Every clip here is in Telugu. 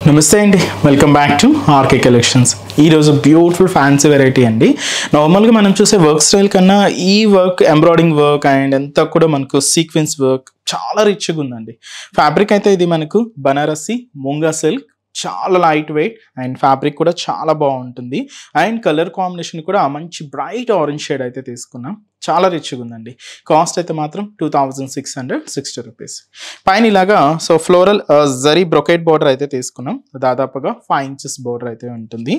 నమస్తే అండి, welcome back to RK collections. ఈరోజు బ్యూటిఫుల్ ఫ్యాన్సీ వెరైటీ అండి. నార్మల్గా మనం చూసే వర్క్ స్టైల్ కన్నా ఈ వర్క్ ఎంబ్రాయిడింగ్ వర్క్ అండ్ అంతా కూడా మనకు సీక్వెన్స్ వర్క్ చాలా రిచ్గా ఉందండి. ఫ్యాబ్రిక్ అయితే ఇది మనకు బనారసి ముంగా సిల్క్, చాలా లైట్ వెయిట్ అండ్ ఫ్యాబ్రిక్ కూడా చాలా బాగుంటుంది. అండ్ కలర్ కాంబినేషన్ కూడా మంచి బ్రైట్ ఆరెంజ్ షేడ్ అయితే తీసుకున్నాం. చాలా రిచ్గా ఉందండి. కాస్ట్ అయితే మాత్రం 2660 రూపీస్. పైన ఇలాగా so floral zari brocade border అయితే తీసుకున్నాం. దాదాపుగా 5 ఇంచెస్ బోర్డర్ అయితే ఉంటుంది.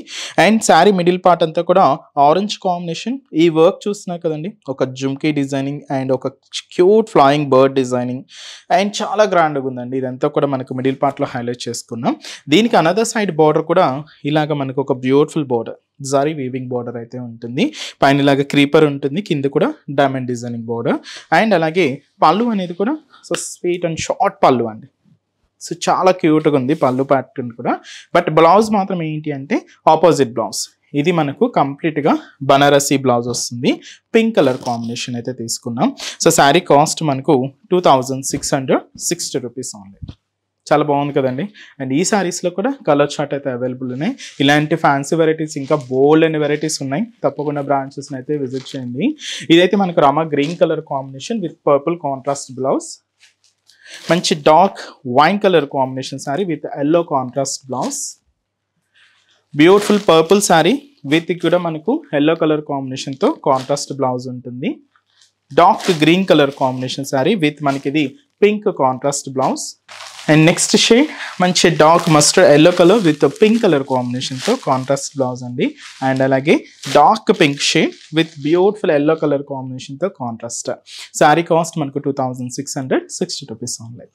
అండ్ శారీ మిడిల్ పార్ట్ అంతా కూడా ఆరెంజ్ కాంబినేషన్. ఈ వర్క్ చూస్తున్నా కదండి, ఒక జుమ్కీ డిజైనింగ్ అండ్ ఒక cute flying bird designing and చాలా గ్రాండ్గా ఉందండి. ఇదంతా కూడా మనకు మిడిల్ పార్ట్లో హైలైట్ చేసుకున్నాం. దీనికి అనదర్ సైడ్ బోర్డర్ కూడా ఇలాగ మనకు ఒక beautiful border zari weaving border అయితే ఉంటుంది. పైన ఇలాగ క్రీపర్ ఉంటుంది, కింద కూడా డైమండ్ డిజైనింగ్ బోర్డర్. అండ్ అలాగే పళ్ళు అనేది కూడా సో స్వీట్ అండ్ షార్ట్ పళ్ళు అండి. సో చాలా క్యూట్గా ఉంది పళ్ళు ప్యాటర్న్ కూడా. బట్ బ్లౌజ్ మాత్రం ఏంటి అంటే ఆపోజిట్ బ్లౌజ్. ఇది మనకు కంప్లీట్గా బనారసి బ్లౌజ్ వస్తుంది. పింక్ కలర్ కాంబినేషన్ అయితే తీసుకున్నాం. సో శారీ కాస్ట్ మనకు 2660 రూపీస్ ఉంది. చాలా బాగుంది కదండి. అండ్ ఈ శారీస్లో కూడా కలర్ చార్ట్ అయితే అవైలబుల్ ఉన్నాయి. ఇలాంటి ఫ్యాన్సీ వెరైటీస్ ఇంకా బోల్డ్ అండ్ వెరైటీస్ ఉన్నాయి. తప్పకుండా బ్రాంచెస్ని అయితే విజిట్ చేయండి. ఇదైతే మనకు Rama green colour combination with purple contrast blouse. మంచి dark wine colour combination sari with yellow contrast blouse. Beautiful purple sari with కూడా మనకు ఎల్లో కలర్ కాంబినేషన్తో కాంట్రాస్ట్ బ్లౌజ్ ఉంటుంది. Dark green colour combination sari with మనకి ఇది pink contrast blouse. And next shade మంచి dark mustard yellow colour with pink colour కాంబినేషన్తో కాంట్రాస్ట్ బ్లౌజ్ అండి. అండ్ అలాగే dark pink shade with beautiful yellow colour కాంబినేషన్తో కాంట్రాస్ట్. శారీ కాస్ట్ మనకు 2660 రూపీస్ ఆన్లైన్.